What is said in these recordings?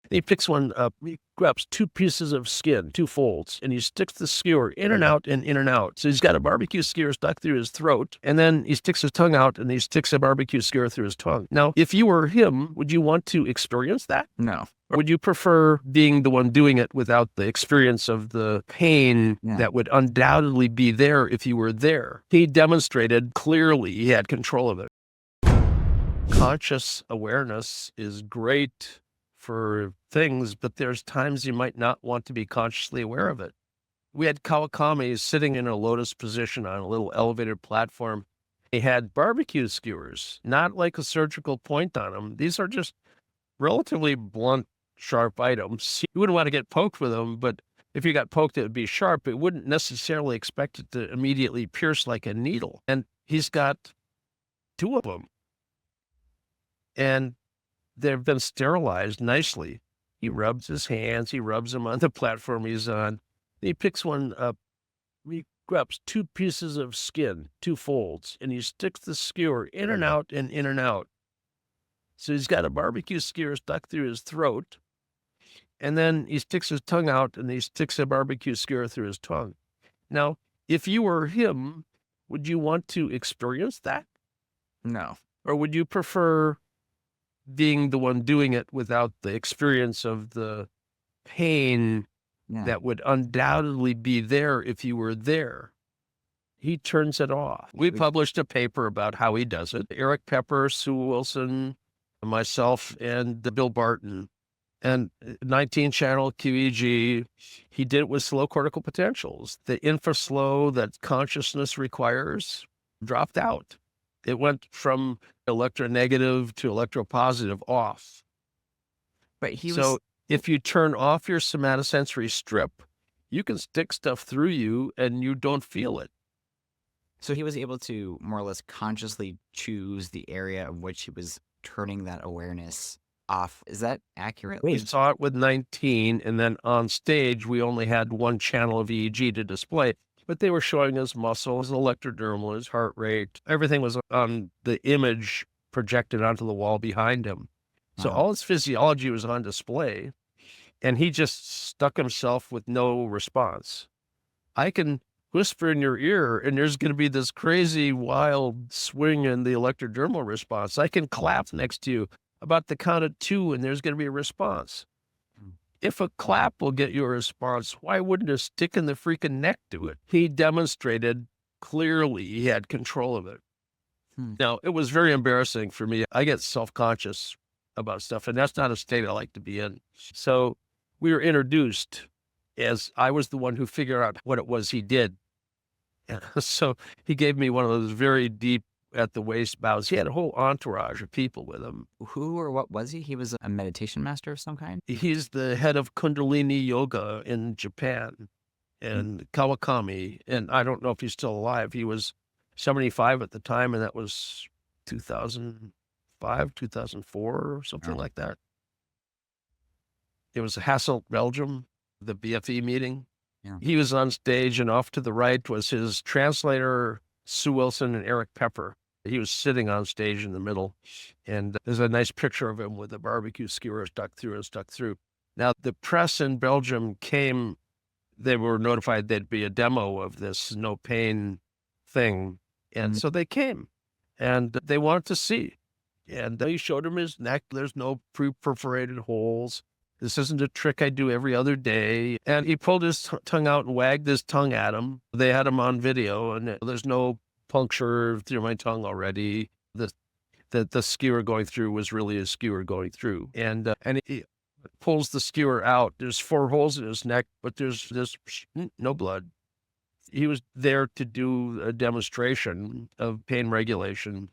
He picks one up, he grabs two pieces of skin, two folds, and he sticks the skewer in and out and in and out. So he's got a barbecue skewer stuck through his throat, and then he sticks his tongue out and he sticks a barbecue skewer through his tongue. Now, if you were him, would you want to experience that? No. Or would you prefer being the one doing it without the experience of the pain that would undoubtedly be there if you were there? He demonstrated clearly he had control of it. Conscious awareness is great for things, but there's times you might not want to be consciously aware of it. We had Kawakami sitting in a lotus position on a little elevated platform. He had barbecue skewers, not like a surgical point on them. These are just relatively blunt, sharp items. You wouldn't want to get poked with them, but if you got poked, it would be sharp. It wouldn't necessarily expect it to immediately pierce like a needle. And he's got two of them. And they've been sterilized nicely. He rubs his hands, he rubs them on the platform he's on. He picks one up, he grabs two pieces of skin, two folds, and he sticks the skewer in and out and in and out. So he's got a barbecue skewer stuck through his throat, and then he sticks his tongue out and he sticks a barbecue skewer through his tongue. Now, if you were him, would you want to experience that? No. Or would you prefer being the one doing it without the experience of the pain that would undoubtedly be there if you were there? He turns it off. We published a paper about how he does it. Eric Pepper, Sue Wilson, myself, and Bill Barton, and 19-channel QEEG. He did it with slow cortical potentials. The infraflow that consciousness requires dropped out. It went from electronegative to electropositive off. But if you turn off your somatosensory strip, you can stick stuff through you and you don't feel it. So he was able to more or less consciously choose the area of which he was turning that awareness off. Is that accurate? We saw it with 19, and then on stage, we only had one channel of EEG to display. But they were showing us muscles, electrodermal, his heart rate. Everything was on the image projected onto the wall behind him. So all his physiology was on display, and he just stuck himself with no response. I can whisper in your ear, and there's going to be this crazy, wild swing in the electrodermal response. I can clap next to you about the count of 2, and there's going to be a response. If a clap will get you a response, why wouldn't a stick in the freaking neck do it? He demonstrated clearly he had control of it. Now, it was very embarrassing for me. I get self-conscious about stuff, and that's not a state I like to be in. So we were introduced as I was the one who figured out what it was he did. So he gave me one of those very deep at the waist bows. He had a whole entourage of people with him. Who or what was he? He was a meditation master of some kind? He's the head of Kundalini yoga in Japan and Kawakami. And I don't know if he's still alive. He was 75 at the time, and that was 2005, 2004, or something like that. It was Hasselt, Belgium, the BFE meeting. He was on stage, and off to the right was his translator, Sue Wilson, and Eric Pepper. He was sitting on stage in the middle, and there's a nice picture of him with a barbecue skewer stuck through. Now, the press in Belgium came, they were notified there'd be a demo of this no pain thing, and so they came, and they wanted to see. And they showed him his neck. There's no pre-perforated holes. This isn't a trick I do every other day. And he pulled his tongue out and wagged his tongue at him. They had him on video, and there's no puncture through my tongue already. The skewer going through was really a skewer going through. And he pulls the skewer out. There's 4 holes in his neck, but there's no blood. He was there to do a demonstration of pain regulation.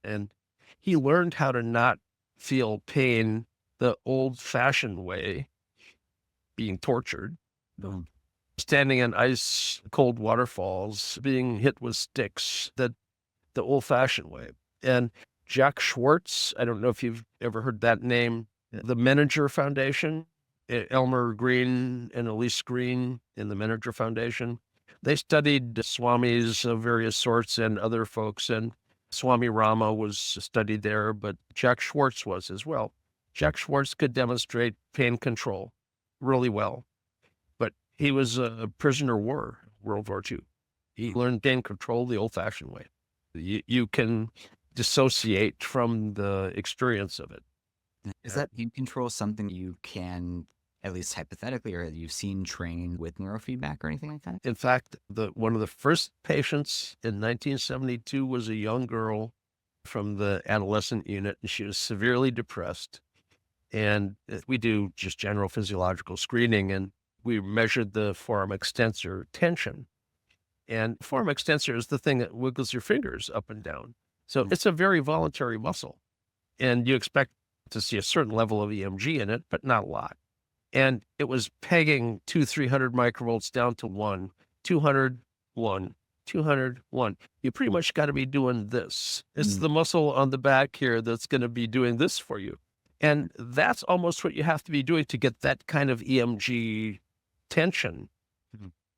And he learned how to not feel pain the old-fashioned way, being tortured, standing in ice-cold waterfalls, being hit with sticks, the old-fashioned way. And Jack Schwartz, I don't know if you've ever heard that name, the Menninger Foundation, Elmer Green and Elise Green in the Menninger Foundation, they studied swamis of various sorts and other folks, and Swami Rama was studied there, but Jack Schwartz was as well. Jack Schwartz could demonstrate pain control really well, but he was a prisoner of war, World War II. He learned pain control the old-fashioned way. You can dissociate from the experience of it. Is that pain control something you can, at least hypothetically, or you've seen trained with neurofeedback or anything like that? In fact, one of the first patients in 1972 was a young girl from the adolescent unit, and she was severely depressed. And we do just general physiological screening, and we measured the forearm extensor tension. And forearm extensor is the thing that wiggles your fingers up and down. So it's a very voluntary muscle. And you expect to see a certain level of EMG in it, but not a lot. And it was pegging 300 microvolts down to 1, 200, 1, 200, 1. You pretty much got to be doing this. It's the muscle on the back here that's going to be doing this for you. And that's almost what you have to be doing to get that kind of EMG tension.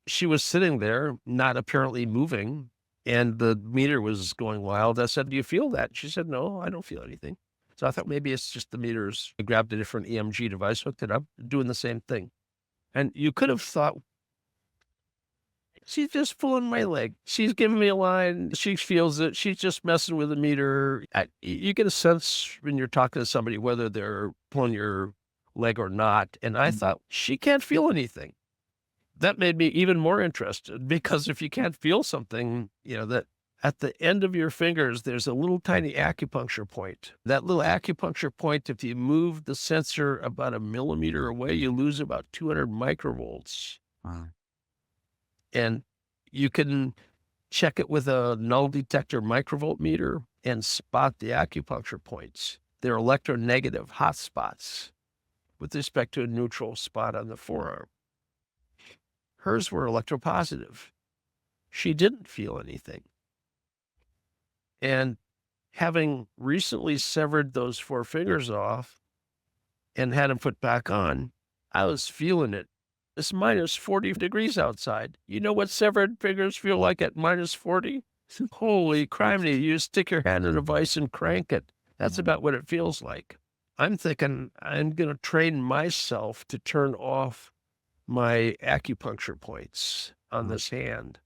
She was sitting there, not apparently moving, and the meter was going wild. I said, "Do you feel that?" She said, "No, I don't feel anything." So I thought maybe it's just the meters. I grabbed a different EMG device, hooked it up, doing the same thing. And you could have thought, she's just pulling my leg. She's giving me a line. She feels it. She's just messing with the meter. You get a sense when you're talking to somebody whether they're pulling your leg or not. And I thought, she can't feel anything. That made me even more interested, because if you can't feel something, that at the end of your fingers, there's a little tiny acupuncture point. That little acupuncture point, if you move the sensor about 1 millimeter away, you lose about 200 microvolts. Wow. And you can check it with a null detector microvolt meter and spot the acupuncture points. They're electronegative hot spots with respect to a neutral spot on the forearm. Hers were electropositive. She didn't feel anything. And having recently severed those 4 fingers off and had them put back on, I was feeling it. It's minus 40 degrees outside. You know what severed fingers feel like at minus 40? Holy criminy, you stick your hand in a vise and crank it. That's about what it feels like. I'm thinking I'm going to train myself to turn off my acupuncture points on this hand.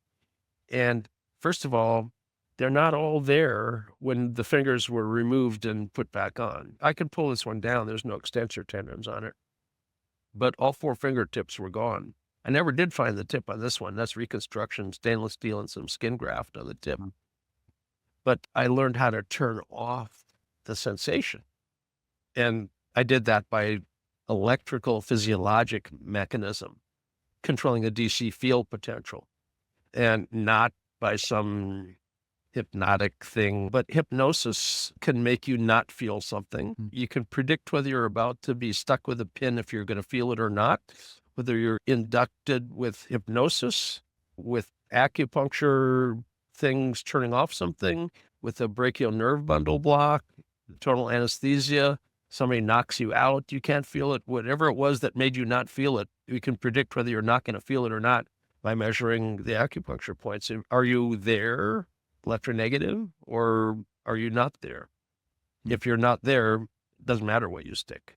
And first of all, they're not all there when the fingers were removed and put back on. I can pull this one down. There's no extensor tendons on it. But all 4 fingertips were gone. I never did find the tip on this one. That's reconstruction, stainless steel, and some skin graft on the tip. But I learned how to turn off the sensation. And I did that by electrical physiologic mechanism, controlling a DC field potential, and not by some hypnotic thing. But hypnosis can make you not feel something. You can predict whether you're about to be stuck with a pin, if you're going to feel it or not, whether you're inducted with hypnosis, with acupuncture things turning off something, with a brachial nerve bundle block, total anesthesia, somebody knocks you out, you can't feel it, whatever it was that made you not feel it, you can predict whether you're not going to feel it or not by measuring the acupuncture points. Are you there, electronegative, or are you not there? If you're not there, it doesn't matter what you stick.